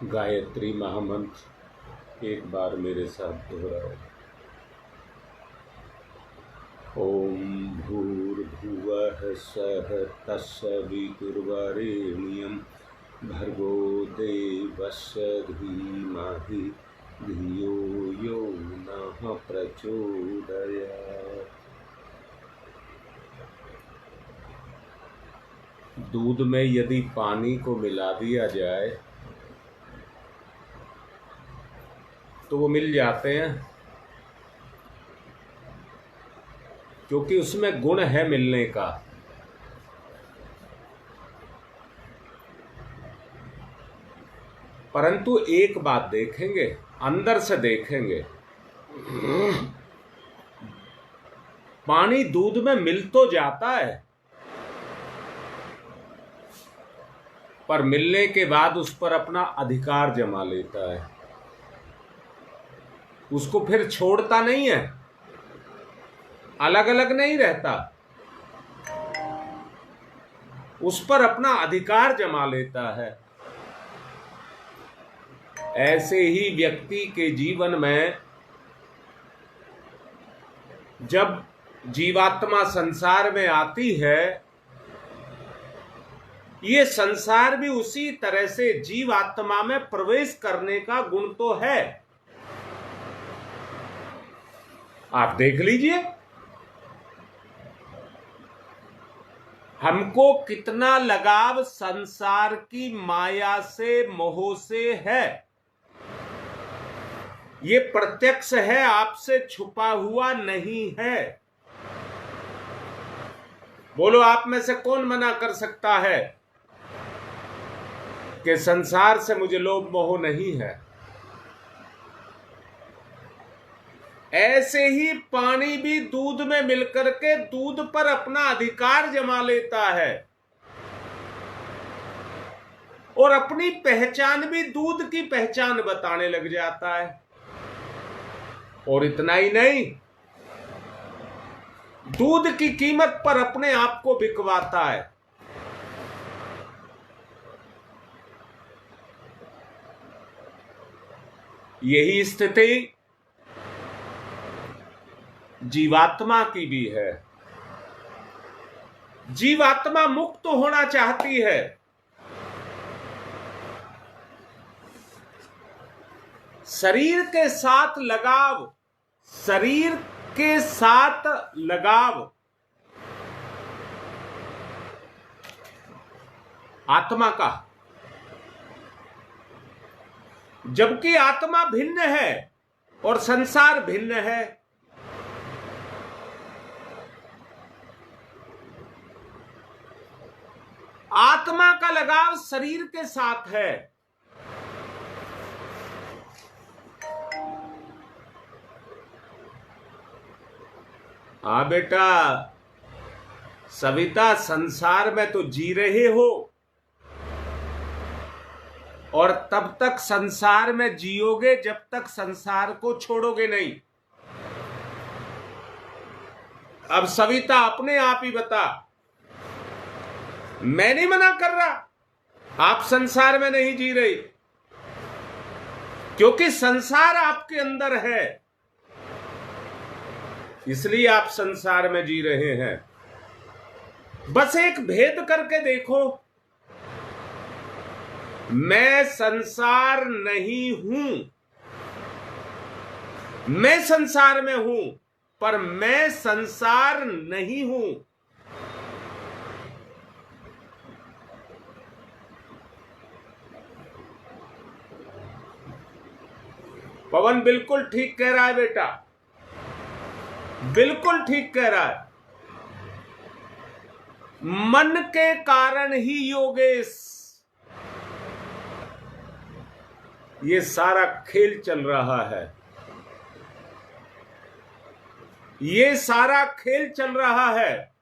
गायत्री महामंत्र एक बार मेरे साथ दोहराओ। ओम भूर्भुवः स्वः तत्सवितुर्वरेण्यं भर्गो देवस्य धीमहि धियो यो नः प्रचोदयात्। दूध में यदि पानी को मिला दिया जाए तो वो मिल जाते हैं, क्योंकि उसमें गुण है मिलने का। परंतु एक बात देखेंगे, अंदर से देखेंगे, पानी दूध में मिल तो जाता है, पर मिलने के बाद उस पर अपना अधिकार जमा लेता है, उसको फिर छोड़ता नहीं है, अलग अलग नहीं रहता, उस पर अपना अधिकार जमा लेता है। ऐसे ही व्यक्ति के जीवन में जब जीवात्मा संसार में आती है, ये संसार भी उसी तरह से जीवात्मा में प्रवेश करने का गुण तो है। आप देख लीजिए, हमको कितना लगाव संसार की माया से, मोह से है। ये प्रत्यक्ष है, आपसे छुपा हुआ नहीं है। बोलो, आप में से कौन मना कर सकता है कि संसार से मुझे लोभ मोह नहीं है? ऐसे ही पानी भी दूध में मिलकर के दूध पर अपना अधिकार जमा लेता है और अपनी पहचान भी दूध की पहचान बताने लग जाता है। और इतना ही नहीं, दूध की कीमत पर अपने आप को बिकवाता है। यही स्थिति जीवात्मा की भी है। जीवात्मा मुक्त होना चाहती है, शरीर के साथ लगाव, शरीर के साथ लगाव आत्मा का, जबकि आत्मा भिन्न है और संसार भिन्न है। आत्मा का लगाव शरीर के साथ है, हाँ बेटा सविता, संसार में तो जी रहे हो और तब तक संसार में जियोगे जब तक संसार को छोड़ोगे नहीं। अब सविता अपने आप ही बता, मैं नहीं मना कर रहा, आप संसार में नहीं जी रही, क्योंकि संसार आपके अंदर है, इसलिए आप संसार में जी रहे हैं। बस एक भेद करके देखो, मैं संसार नहीं हूं, मैं संसार में हूं, पर मैं संसार नहीं हूं। पवन बिल्कुल ठीक कह रहा है बेटा, बिल्कुल ठीक कह रहा है। मन के कारण ही योगेश ये सारा खेल चल रहा है, ये सारा खेल चल रहा है।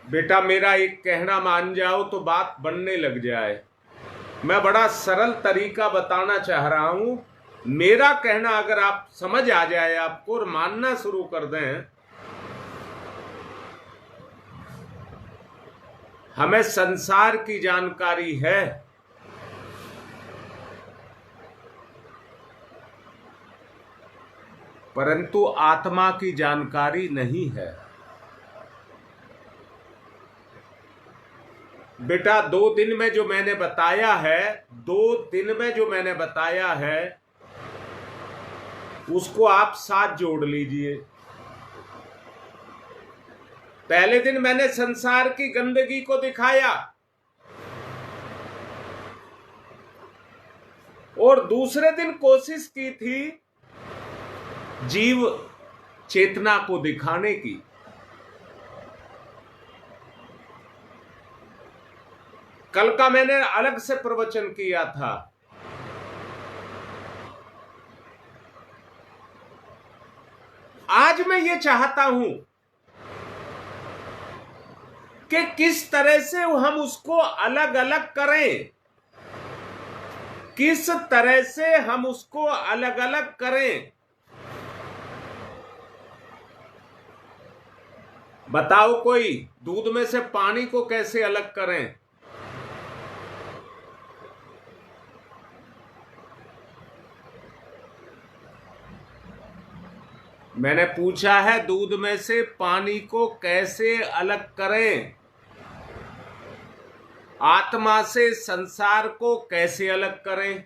बेटा मेरा एक कहना मान जाओ तो बात बनने लग जाए। मैं बड़ा सरल तरीका बताना चाह रहा हूं, मेरा कहना अगर आप समझ आ जाए आपको और मानना शुरू कर दें, हमें संसार की जानकारी है, परंतु आत्मा की जानकारी नहीं है। बेटा 2 दिन में जो मैंने बताया है, 2 दिन में जो मैंने बताया है, उसको आप साथ जोड़ लीजिए। पहले दिन मैंने संसार की गंदगी को दिखाया और दूसरे दिन कोशिश की थी जीव चेतना को दिखाने की। कल का मैंने अलग से प्रवचन किया था। आज मैं ये चाहता हूं कि किस तरह से हम उसको अलग अलग करें, किस तरह से हम उसको अलग अलग करें। बताओ कोई, दूध में से पानी को कैसे अलग करें? मैंने पूछा है, दूध में से पानी को कैसे अलग करें? आत्मा से संसार को कैसे अलग करें?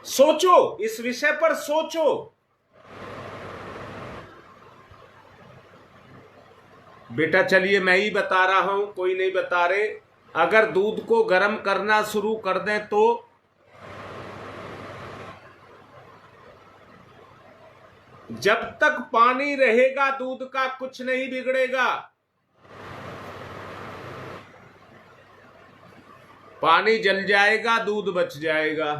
सोचो, इस विषय पर सोचो। बेटा चलिए मैं ही बता रहा हूं, कोई नहीं बता रहे। अगर दूध को गर्म करना शुरू कर दें तो जब तक पानी रहेगा दूध का कुछ नहीं बिगड़ेगा। पानी जल जाएगा, दूध बच जाएगा।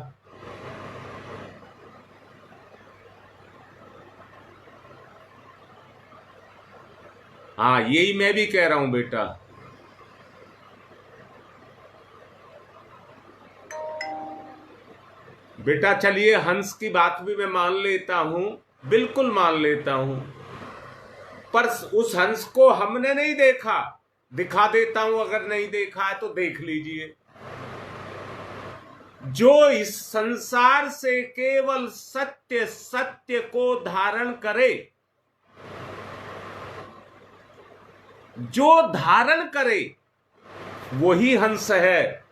हाँ, यही मैं भी कह रहा हूं बेटा। बेटा चलिए हंस की बात भी मैं मान लेता हूं, बिल्कुल मान लेता हूं, पर उस हंस को हमने नहीं देखा। दिखा देता हूं, अगर नहीं देखा है तो देख लीजिए। जो इस संसार से केवल सत्य सत्य को धारण करे, जो धारण करे वही हंस है।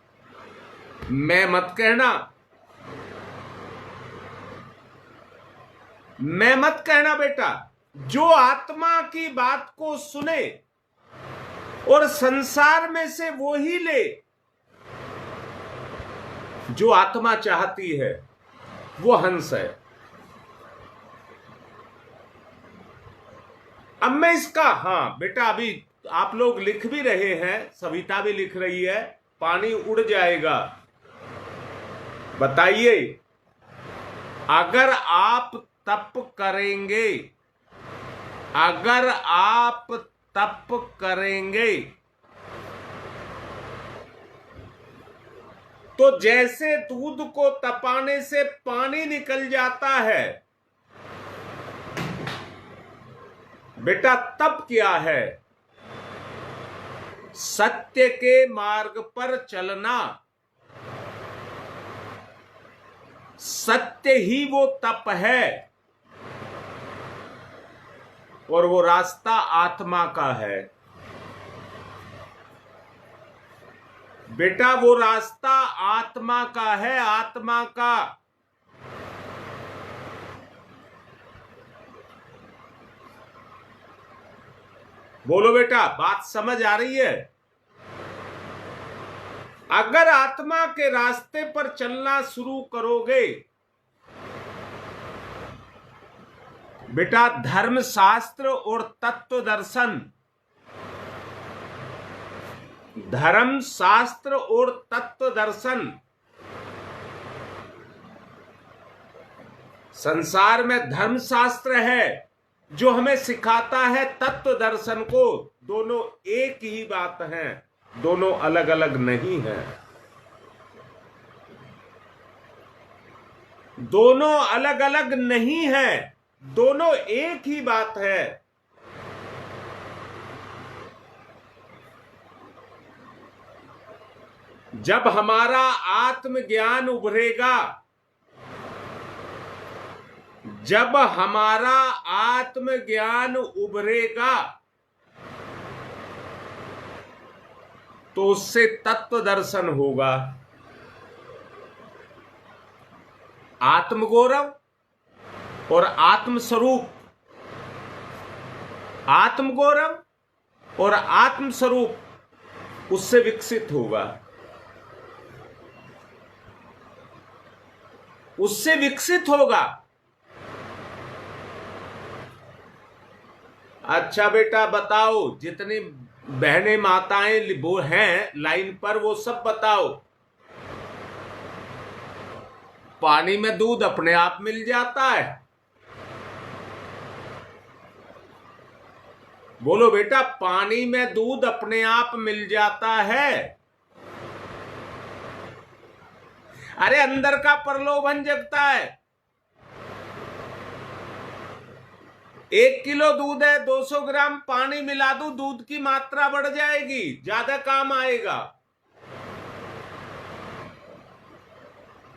मैं मत कहना, मैं मत कहना बेटा। जो आत्मा की बात को सुने और संसार में से वो ही ले जो आत्मा चाहती है, वो हंस है। अब मैं इसका, हाँ बेटा अभी आप लोग लिख भी रहे हैं, सविता भी लिख रही है, पानी उड़ जाएगा। बताइए, अगर आप तप करेंगे, अगर आप तप करेंगे तो जैसे दूध को तपाने से पानी निकल जाता है, बेटा तप क्या है? सत्य के मार्ग पर चलना। सत्य ही वो तप है और वो रास्ता आत्मा का है। बेटा वो रास्ता आत्मा का है, आत्मा का। बोलो बेटा, बात समझ आ रही है? अगर आत्मा के रास्ते पर चलना शुरू करोगे बेटा, धर्म शास्त्र और तत्व दर्शन, धर्म शास्त्र और तत्व दर्शन, संसार में धर्म शास्त्र है जो हमें सिखाता है तत्व दर्शन को। दोनों एक ही बात है, दोनों अलग अलग नहीं है। दोनों अलग अलग नहीं है, दोनों एक ही बात है। जब हमारा आत्मज्ञान उभरेगा, जब हमारा आत्मज्ञान उभरेगा, तो उससे तत्व दर्शन होगा। आत्मगौरव और आत्मस्वरूप, आत्मगौरव और आत्मस्वरूप उससे विकसित होगा, उससे विकसित होगा। अच्छा बेटा बताओ, जितनी बहनें माताएं वो हैं लाइन पर, वो सब बताओ, पानी में दूध अपने आप मिल जाता है? बोलो बेटा, पानी में दूध अपने आप मिल जाता है? अरे अंदर का प्रलोभन जगता है। 1 किलो दूध है, 200 ग्राम पानी मिला दूं, दूध की मात्रा बढ़ जाएगी, ज्यादा काम आएगा,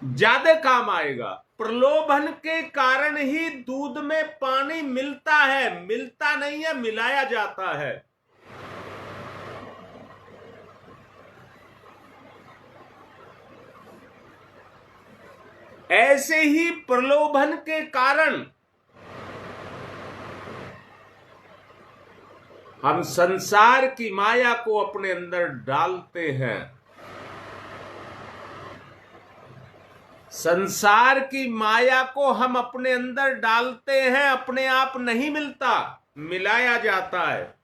ज्यादा काम आएगा। प्रलोभन के कारण ही दूध में पानी मिलता है, मिलता नहीं है, मिलाया जाता है। ऐसे ही प्रलोभन के कारण हम संसार की माया को अपने अंदर डालते हैं। संसार की माया को हम अपने अंदर डालते हैं, अपने आप नहीं मिलता, मिलाया जाता है।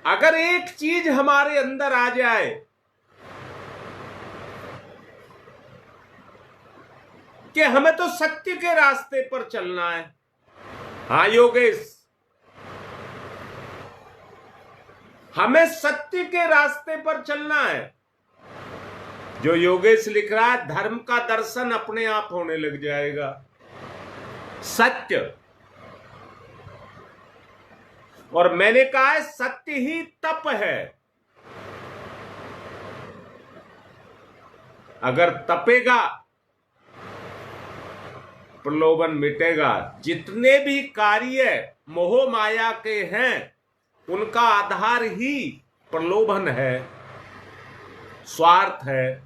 अगर एक चीज हमारे अंदर आ जाए कि हमें तो सत्य के रास्ते पर चलना है, हाँ योगेश, हमें सत्य के रास्ते पर चलना है। जो योगेश लिख रहा है, धर्म का दर्शन अपने आप होने लग जाएगा। सत्य, और मैंने कहा है सत्य ही तप है। अगर तपेगा, प्रलोभन मिटेगा। जितने भी कार्य मोह माया के हैं, उनका आधार ही प्रलोभन है, स्वार्थ है।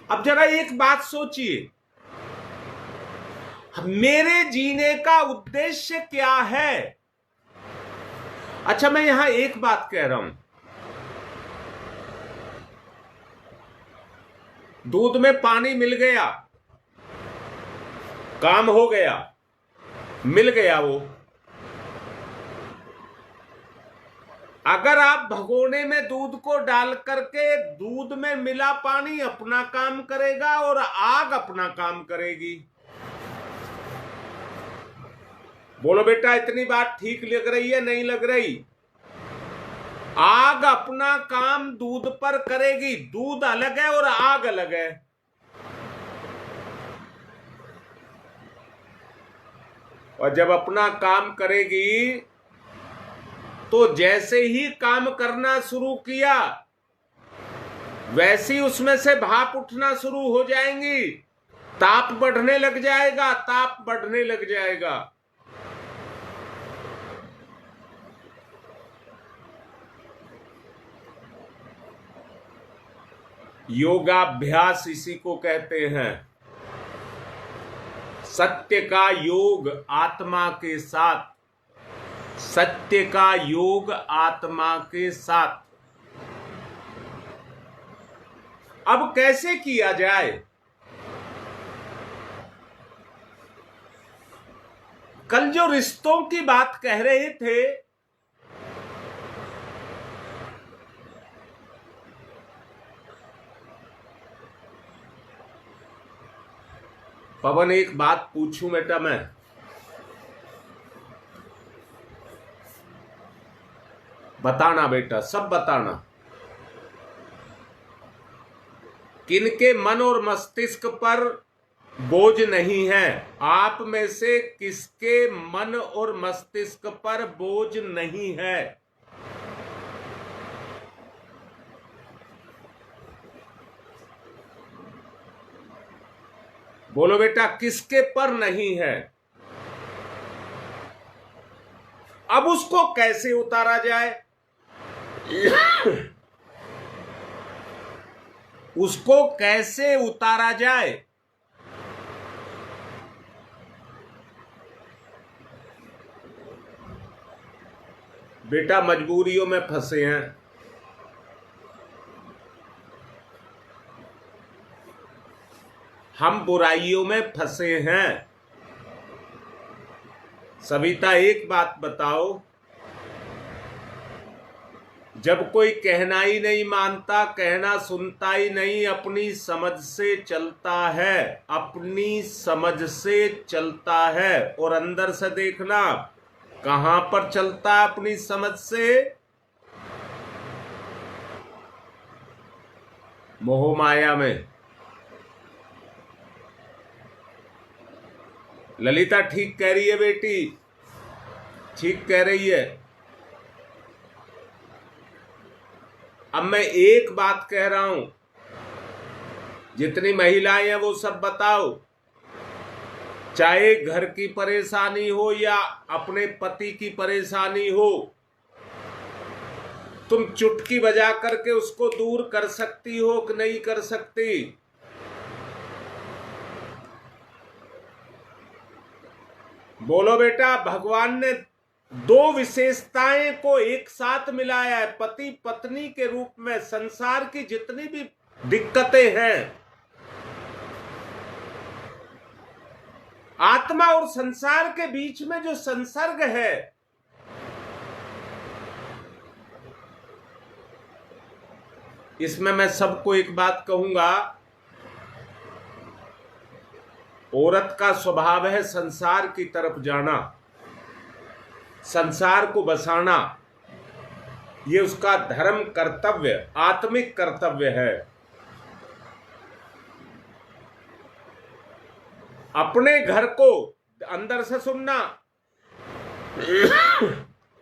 अब जरा एक बात सोचिए, मेरे जीने का उद्देश्य क्या है? अच्छा, मैं यहां एक बात कह रहा हूं, दूध में पानी मिल गया, काम हो गया, मिल गया वो। अगर आप भगोने में दूध को डाल करके, दूध में मिला पानी अपना काम करेगा और आग अपना काम करेगी। बोलो बेटा, इतनी बात ठीक लग रही है, नहीं लग रही? आग अपना काम दूध पर करेगी, दूध अलग है और आग अलग है। और जब अपना काम करेगी तो जैसे ही काम करना शुरू किया, वैसे ही उसमें से भाप उठना शुरू हो जाएंगी, ताप बढ़ने लग जाएगा, ताप बढ़ने लग जाएगा। योगाभ्यास इसी को कहते हैं। सत्य का योग आत्मा के साथ, सत्य का योग आत्मा के साथ। अब कैसे किया जाए? कल जो रिश्तों की बात कह रहे थे, पवन एक बात पूछूं बेटा मैं, बताना बेटा, सब बताना। किनके मन और मस्तिष्क पर बोझ नहीं है? आप में से किसके मन और मस्तिष्क पर बोझ नहीं है? बोलो बेटा, किसके पर नहीं है? अब उसको कैसे उतारा जाए? उसको कैसे उतारा जाए? बेटा, मजबूरियों में फंसे हैं। हम बुराइयों में फंसे हैं। सविता, एक बात बताओ, जब कोई कहना ही नहीं मानता, कहना सुनता ही नहीं, अपनी समझ से चलता है, अपनी समझ से चलता है, और अंदर से देखना कहां पर चलता है अपनी समझ से? मोह माया में। ललिता ठीक कह रही है बेटी, ठीक कह रही है। अब मैं एक बात कह रहा हूं, जितनी महिलाएं हैं वो सब बताओ, चाहे घर की परेशानी हो या अपने पति की परेशानी हो, तुम चुटकी बजा करके उसको दूर कर सकती हो कि नहीं कर सकती? बोलो बेटा। भगवान ने दो विशेषताएं को एक साथ मिलाया है, पति पत्नी के रूप में। संसार की जितनी भी दिक्कतें हैं, आत्मा और संसार के बीच में जो संसर्ग है, इसमें मैं सबको एक बात कहूंगा, औरत का स्वभाव है संसार की तरफ जाना, संसार को बसाना। ये उसका धर्म कर्तव्य, आत्मिक कर्तव्य है। अपने घर को, अंदर से सुनना,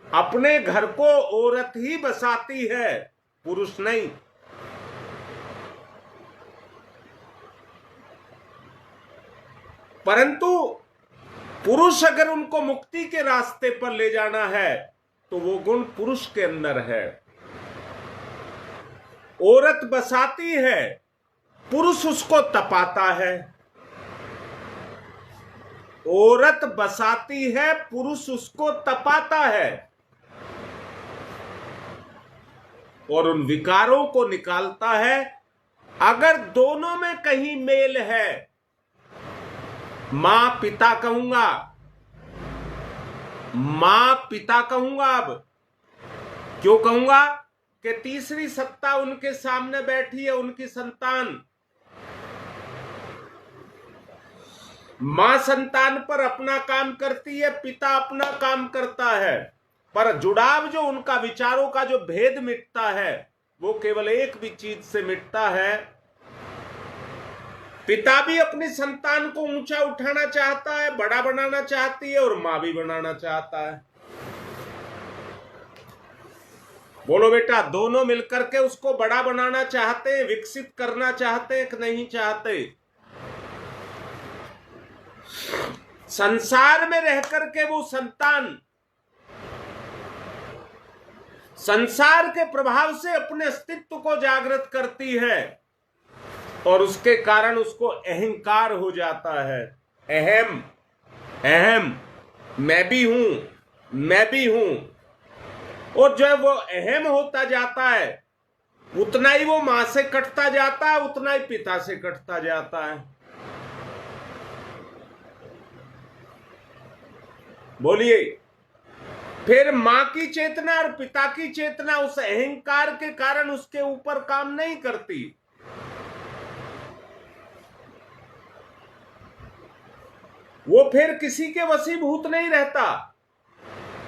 अपने घर को औरत ही बसाती है, पुरुष नहीं। परंतु पुरुष अगर उनको मुक्ति के रास्ते पर ले जाना है तो वो गुण पुरुष के अंदर है। औरत बसाती है, पुरुष उसको तपाता है। औरत बसाती है, पुरुष उसको तपाता है, और उन विकारों को निकालता है। अगर दोनों में कहीं मेल है, मां पिता कहूंगा, मां पिता कहूंगा। अब क्यों कहूंगा? कि तीसरी सत्ता उनके सामने बैठी है, उनकी संतान। मां संतान पर अपना काम करती है, पिता अपना काम करता है, पर जुड़ाव जो उनका, विचारों का जो भेद मिटता है, वो केवल एक भी चीज से मिटता है। पिता भी अपनी संतान को ऊंचा उठाना चाहता है, बड़ा बनाना चाहती है, और मां भी बनाना चाहता है। बोलो बेटा, दोनों मिलकर के उसको बड़ा बनाना चाहते हैं, विकसित करना चाहते हैं कि नहीं चाहते? संसार में रह करके वो संतान संसार के प्रभाव से अपने अस्तित्व को जागृत करती है, और उसके कारण उसको अहंकार हो जाता है। अहम, अहम, मैं भी हूं, मैं भी हूं। और जब वो अहम होता जाता है, उतना ही वो मां से कटता जाता है, उतना ही पिता से कटता जाता है। बोलिए। फिर मां की चेतना और पिता की चेतना उस अहंकार के कारण उसके ऊपर काम नहीं करती। वो फिर किसी के वशीभूत नहीं रहता,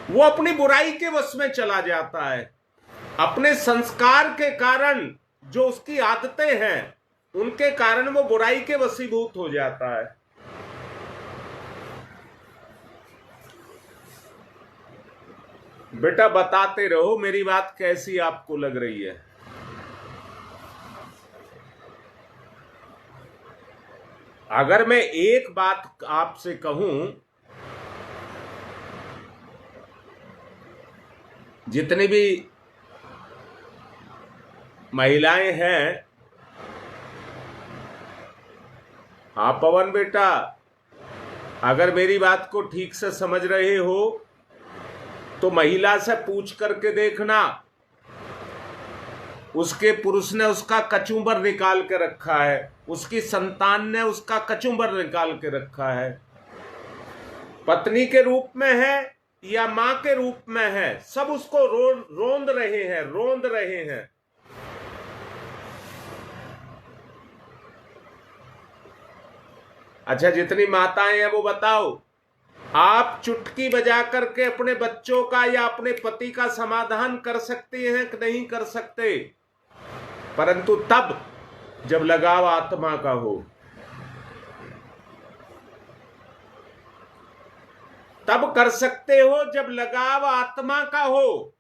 वो अपनी बुराई के वश में चला जाता है। अपने संस्कार के कारण, जो उसकी आदतें हैं, उनके कारण वो बुराई के वशीभूत हो जाता है। बेटा बताते रहो मेरी बात कैसी आपको लग रही है। अगर मैं एक बात आपसे कहूं, जितनी भी महिलाएं हैं, हाँ पवन बेटा, अगर मेरी बात को ठीक से समझ रहे हो तो महिला से पूछ करके देखना, उसके पुरुष ने उसका कचूंबर निकाल के रखा है, उसकी संतान ने उसका कचूंबर निकाल के रखा है, पत्नी के रूप में है या मां के रूप में है, सब उसको रोंद रहे हैं, रोंद रहे हैं। अच्छा, जितनी माताएं हैं वो बताओ, आप चुटकी बजा करके अपने बच्चों का या अपने पति का समाधान कर सकते हैं कि नहीं कर सकते? परंतु तब जब लगाव आत्मा का हो, तब कर सकते हो जब लगाव आत्मा का हो।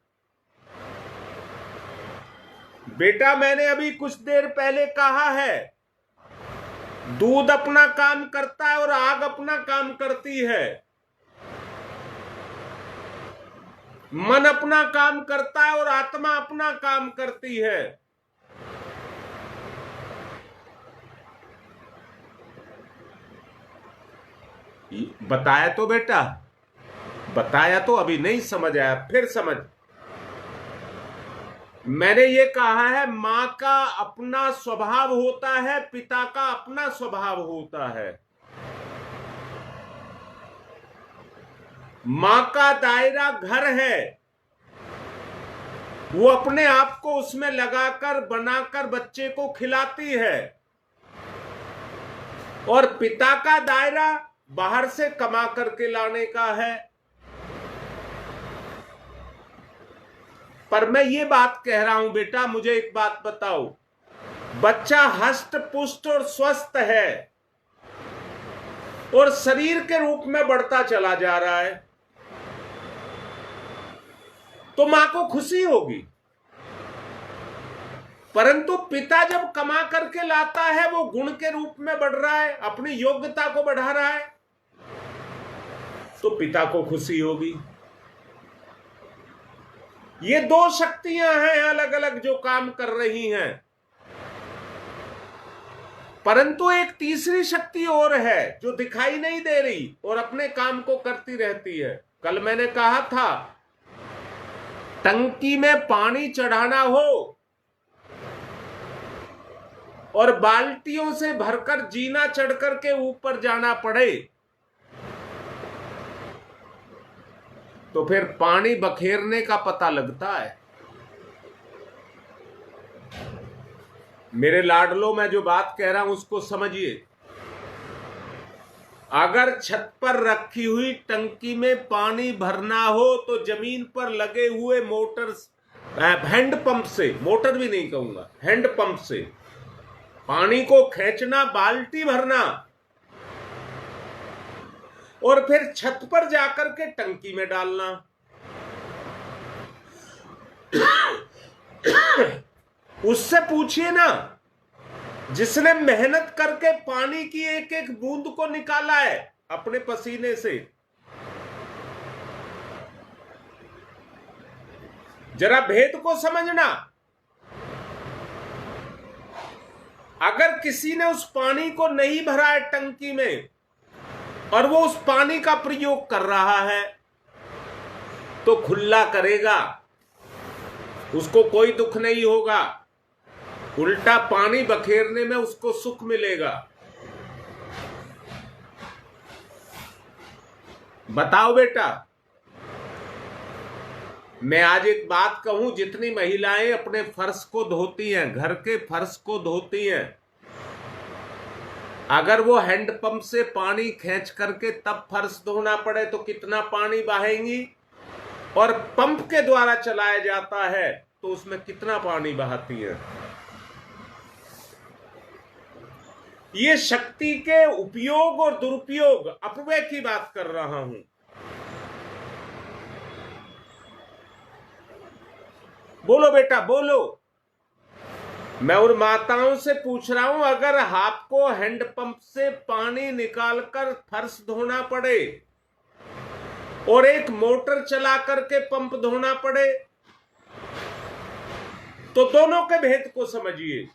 बेटा मैंने अभी कुछ देर पहले कहा है, दूध अपना काम करता है और आग अपना काम करती है, मन अपना काम करता है और आत्मा अपना काम करती है। बताया तो बेटा, बताया तो, अभी नहीं समझ आया, फिर समझ। मैंने ये कहा है, मां का अपना स्वभाव होता है, पिता का अपना स्वभाव होता है। मां का दायरा घर है, वो अपने आप को उसमें लगाकर बनाकर बच्चे को खिलाती है, और पिता का दायरा बाहर से कमा करके लाने का है। पर मैं ये बात कह रहा हूं बेटा, मुझे एक बात बताओ, बच्चा हष्ट पुष्ट और स्वस्थ है और शरीर के रूप में बढ़ता चला जा रहा है, तो मां को खुशी होगी। परंतु पिता जब कमा करके लाता है, वो गुण के रूप में बढ़ रहा है, अपनी योग्यता को बढ़ा रहा है, तो पिता को खुशी होगी। ये दो शक्तियां हैं अलग अलग जो काम कर रही हैं। परंतु एक तीसरी शक्ति और है जो दिखाई नहीं दे रही और अपने काम को करती रहती है। कल मैंने कहा था, टंकी में पानी चढ़ाना हो और बाल्टियों से भरकर जीना चढ़ करके ऊपर जाना पड़े, तो फिर पानी बखेरने का पता लगता है। मेरे लाडलो, मैं जो बात कह रहा हूं उसको समझिए। अगर छत पर रखी हुई टंकी में पानी भरना हो तो जमीन पर लगे हुए मोटर, हैंडपंप से, मोटर भी नहीं कहूंगा, हैंडपंप से पानी को खींचना, बाल्टी भरना, और फिर छत पर जाकर के टंकी में डालना। उससे पूछिए ना, जिसने मेहनत करके पानी की एक एक बूंद को निकाला है अपने पसीने से, जरा भेद को समझना। अगर किसी ने उस पानी को नहीं भरा है टंकी में और वो उस पानी का प्रयोग कर रहा है, तो खुला करेगा, उसको कोई दुख नहीं होगा, उल्टा पानी बखेरने में उसको सुख मिलेगा। बताओ बेटा, मैं आज एक बात कहूं, जितनी महिलाएं अपने फर्श को धोती हैं, घर के फर्श को धोती हैं, अगर वो हैंडपंप से पानी खींच करके तब फर्श धोना पड़े तो कितना पानी बहाएंगी, और पंप के द्वारा चलाया जाता है तो उसमें कितना पानी बहाती है। ये शक्ति के उपयोग और दुरुपयोग, अपव्यय की बात कर रहा हूं। बोलो बेटा बोलो। मैं उन माताओं से पूछ रहा हूं, अगर आपको हैंडपंप से पानी निकालकर फर्श धोना पड़े और एक मोटर चला करके पंप धोना पड़े, तो दोनों के भेद को समझिए।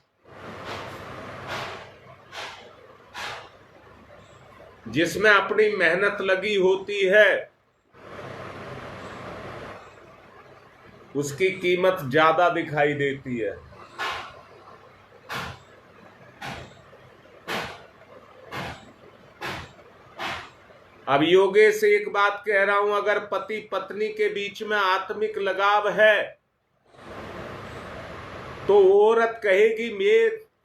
जिसमें अपनी मेहनत लगी होती है उसकी कीमत ज्यादा दिखाई देती है। अब योगेश एक बात कह रहा हूं, अगर पति पत्नी के बीच में आत्मिक लगाव है तो औरत कहेगी मैं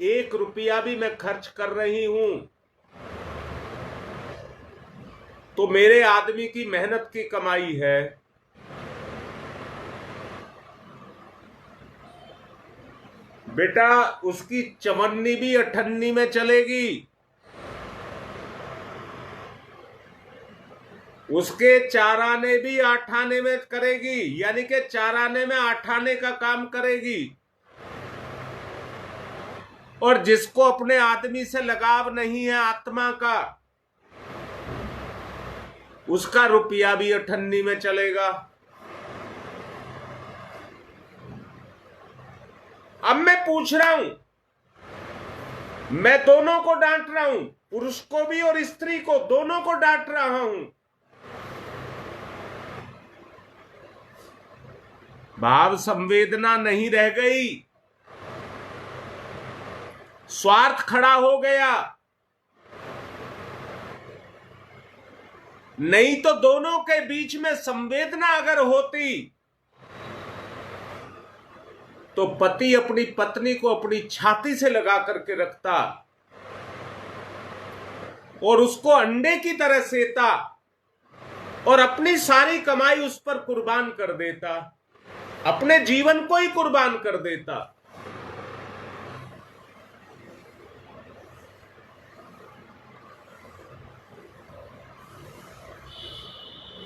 1 रुपया भी मैं खर्च कर रही हूं तो मेरे आदमी की मेहनत की कमाई है। बेटा उसकी चवन्नी भी 98 में चलेगी, उसके 4 आने भी 8 आने में करेगी, यानी कि 4 आने में 8 आने का काम करेगी। और जिसको अपने आदमी से लगाव नहीं है आत्मा का, उसका रुपया भी 98 में चलेगा। अब मैं पूछ रहा हूं, मैं दोनों को डांट रहा हूं, पुरुष को भी और स्त्री को, दोनों को डांट रहा हूं। भाव संवेदना नहीं रह गई, स्वार्थ खड़ा हो गया। नहीं तो दोनों के बीच में संवेदना अगर होती तो पति अपनी पत्नी को अपनी छाती से लगा करके रखता और उसको अंडे की तरह सेता और अपनी सारी कमाई उस पर कुर्बान कर देता, अपने जीवन को ही कुर्बान कर देता।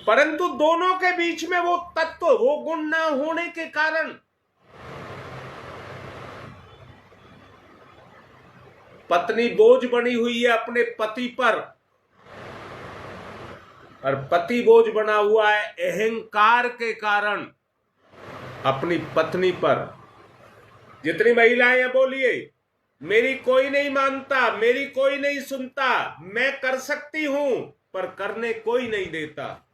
परंतु दोनों के बीच में वो तत्व, वो गुण ना होने के कारण पत्नी बोझ बनी हुई है अपने पति पर, और पति बोझ बना हुआ है अहंकार के कारण अपनी पत्नी पर। जितनी महिलाएं हैं बोलिए, मेरी कोई नहीं मानता, मेरी कोई नहीं सुनता, मैं कर सकती हूं पर करने कोई नहीं देता।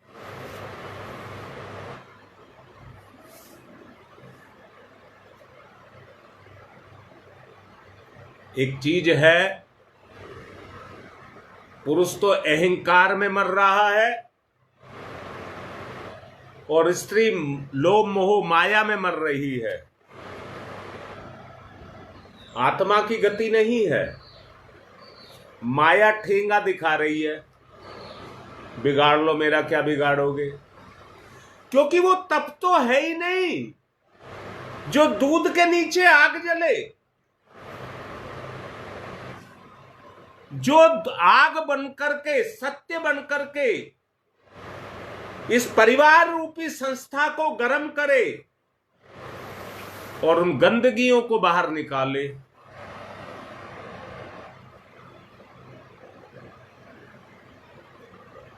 एक चीज है, पुरुष तो अहंकार में मर रहा है और स्त्री लोभ मोह माया में मर रही है। आत्मा की गति नहीं है, माया ठेंगा दिखा रही है, बिगाड़ लो मेरा क्या बिगाड़ोगे, क्योंकि वो तप तो है ही नहीं जो दूध के नीचे आग जले, जो आग बनकर के, सत्य बनकर के इस परिवार रूपी संस्था को गर्म करे और उन गंदगियों को बाहर निकाले।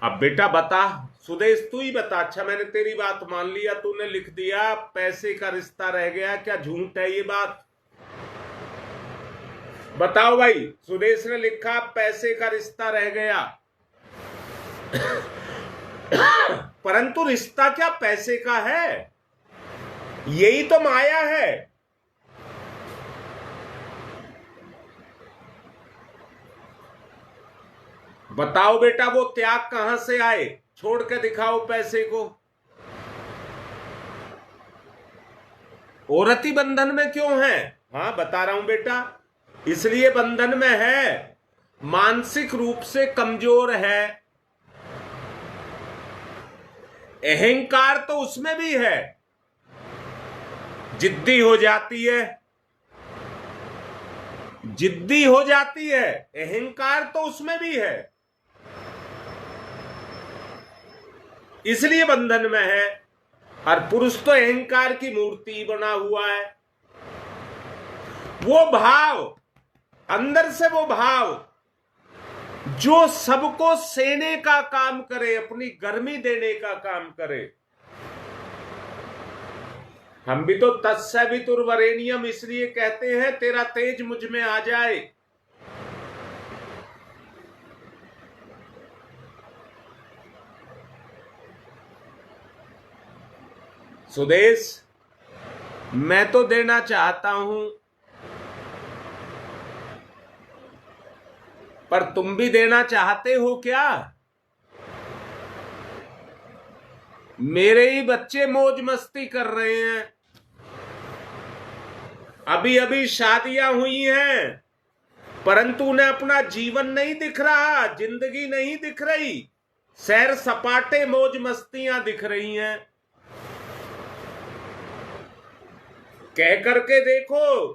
अब बेटा बता, सुदेश तू ही बता। अच्छा मैंने तेरी बात मान लिया, तूने लिख दिया पैसे का रिश्ता रह गया, क्या झूठ है ये बात? बताओ भाई, सुदेश ने लिखा पैसे का रिश्ता रह गया परंतु रिश्ता क्या पैसे का है? यही तो माया है। बताओ बेटा वो त्याग कहां से आए? छोड़ के दिखाओ पैसे को। औरत ही बंधन में क्यों है? हाँ बता रहा हूं बेटा, इसलिए बंधन में है, मानसिक रूप से कमजोर है। अहंकार तो उसमें भी है जिद्दी हो जाती है, जिद्दी हो जाती है। अहंकार तो उसमें भी है, इसलिए बंधन में है। और पुरुष तो अहंकार की मूर्ति बना हुआ है। वो भाव, अंदर से वो भाव जो सबको सेने का काम करे, अपनी गर्मी देने का काम करे। हम भी तो तत्सवितुर्वरेण्यम इसलिए कहते हैं तेरा तेज मुझ में आ जाए। सुदेश, मैं तो देना चाहता हूं, पर तुम भी देना चाहते हो क्या? मेरे ही बच्चे मौज मस्ती कर रहे हैं, अभी अभी शादियां हुई हैं, परंतु उन्हें अपना जीवन नहीं दिख रहा, जिंदगी नहीं दिख रही, सैर सपाटे मौज मस्तियां दिख रही हैं। कह करके देखो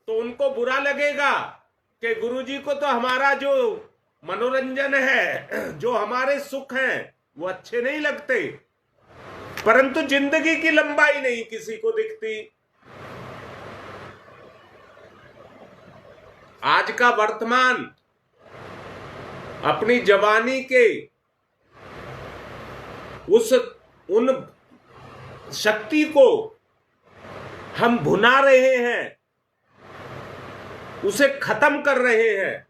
तो उनको बुरा लगेगा कि गुरुजी को तो हमारा जो मनोरंजन है, जो हमारे सुख हैं, वो अच्छे नहीं लगते, परंतु जिंदगी की लंबाई नहीं किसी को दिखती। आज का वर्तमान अपनी जवानी के उन शक्ति को हम भुना रहे हैं, उसे खत्म कर रहे हैं।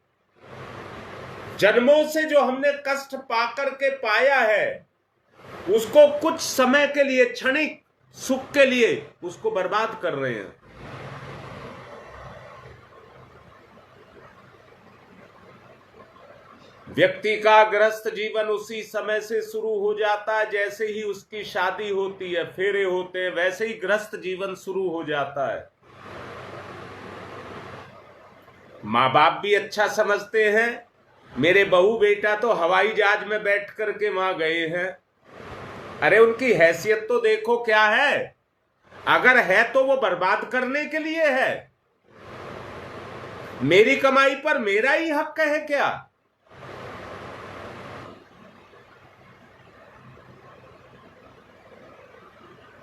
जन्मों से जो हमने कष्ट पाकर के पाया है, उसको कुछ समय के लिए, क्षणिक सुख के लिए उसको बर्बाद कर रहे हैं। व्यक्ति का गृहस्थ जीवन उसी समय से शुरू हो जाता है, जैसे ही उसकी शादी होती है, फेरे होते हैं, वैसे ही गृहस्थ जीवन शुरू हो जाता है। माँ बाप भी अच्छा समझते हैं, मेरे बहू बेटा तो हवाई जहाज में बैठ करके वहां गए हैं। अरे उनकी हैसियत तो देखो क्या है, अगर है तो वो बर्बाद करने के लिए है। मेरी कमाई पर मेरा ही हक है क्या?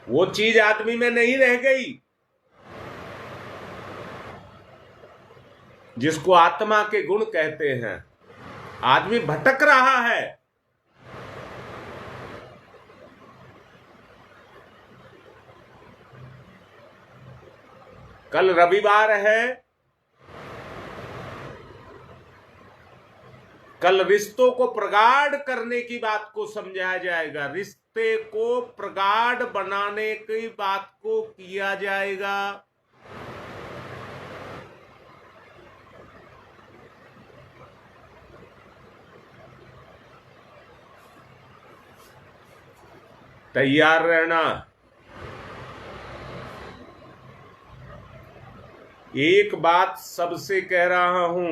वो चीज आदमी में नहीं रह गई जिसको आत्मा के गुण कहते हैं। आदमी भटक रहा है। कल रविवार है, कल रिश्तों को प्रगाढ़ करने की बात को समझाया जाएगा, रिश्ते को प्रगाढ़ बनाने की बात को किया जाएगा। तैयार रहना। एक बात सबसे कह रहा हूं,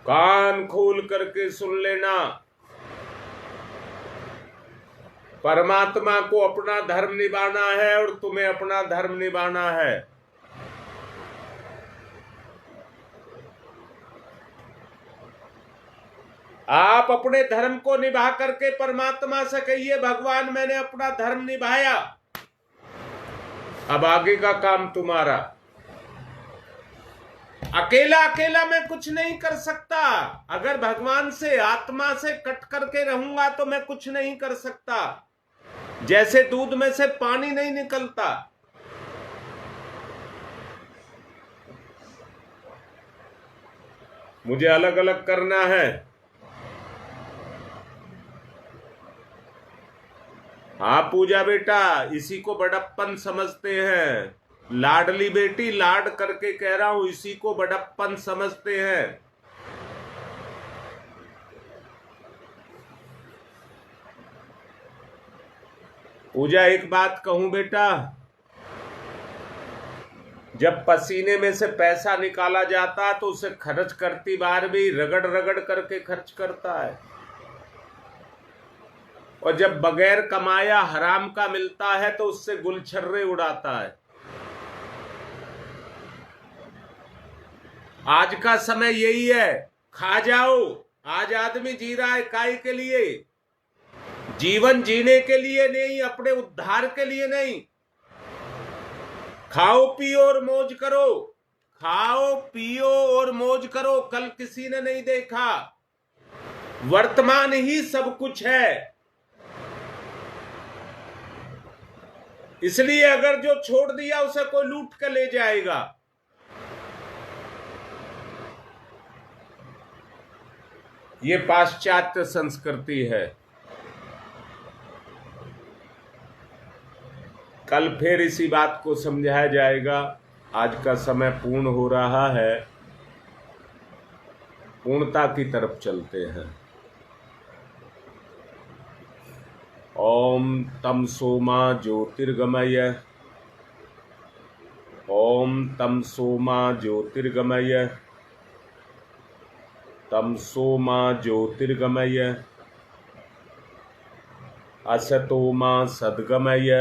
कान खोल करके सुन लेना। परमात्मा को अपना धर्म निभाना है और तुम्हें अपना धर्म निभाना है। आप अपने धर्म को निभा करके परमात्मा से कहिए, भगवान मैंने अपना धर्म निभाया, अब आगे का काम तुम्हारा। अकेला अकेला मैं कुछ नहीं कर सकता। अगर भगवान से, आत्मा से कट करके रहूंगा तो मैं कुछ नहीं कर सकता। जैसे दूध में से पानी नहीं निकलता, मुझे अलग अलग करना है। हाँ पूजा बेटा, इसी को बड़प्पन समझते हैं। लाडली बेटी, लाड करके कह रहा हूं, इसी को बड़प्पन समझते हैं। पूजा एक बात कहूं बेटा, जब पसीने में से पैसा निकाला जाता है तो उसे खर्च करती बार भी रगड़ रगड़ करके खर्च करता है। और जब बगैर कमाया हराम का मिलता है तो उससे गुलछर्रे उड़ाता है। आज का समय यही है, खा जाओ। आज आदमी जी रहा है काय के लिए? जीवन जीने के लिए नहीं, अपने उद्धार के लिए नहीं। खाओ पियो और मौज करो, खाओ पियो और मौज करो। कल किसी ने नहीं देखा, वर्तमान ही सब कुछ है। इसलिए अगर जो छोड़ दिया उसे कोई लूट कर ले जाएगा। ये पाश्चात्य संस्कृति है। कल फिर इसी बात को समझाया जाएगा। आज का समय पूर्ण हो रहा है, पूर्णता की तरफ चलते हैं। ओम तम सोमा ज्योतिर्गमय, ओम तम सोमा ज्योतिर्गमय, तम सोमा ज्योतिर्गमय, असतोमा सद्गमय,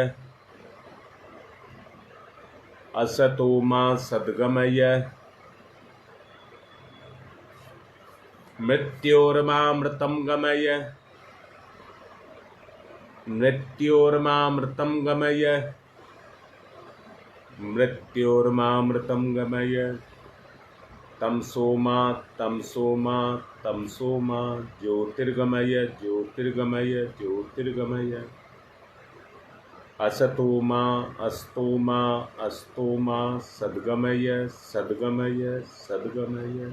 असतोमा सद्गमय, मृत्योर्मामृतं गमय, मृत्योर्मामृतं गमय, मृत्योर्मामृतं गमय। तम सोमा तम सोमा तम सोमा ज्योतिर्गमय, ज्योतिर्गमय, ज्योतिर्गमय। असतोमा अस्तोमा अस्तोमा सद्गमय, सद्गमय, सद्गमय।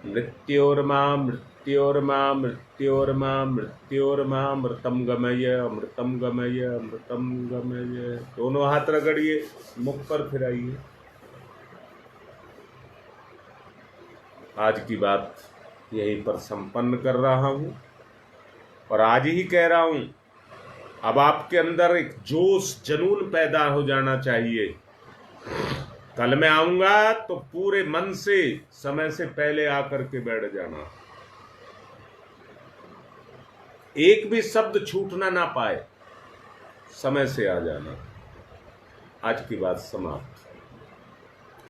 मृत्योर्मा मृत्योर्मा मृत्योर्मा मृत्योर्मा अमृतम गमय, अमृतम गमय, अमृतम गमय। दोनों हाथ रगड़िए, मुख पर फिराइए। आज की बात यहीं पर संपन्न कर रहा हूं और आज ही कह रहा हूं, अब आपके अंदर एक जोश जुनून पैदा हो जाना चाहिए। कल मैं आऊंगा तो पूरे मन से, समय से पहले आकर के बैठ जाना, एक भी शब्द छूटना ना पाए, समय से आ जाना। आज की बात समाप्त।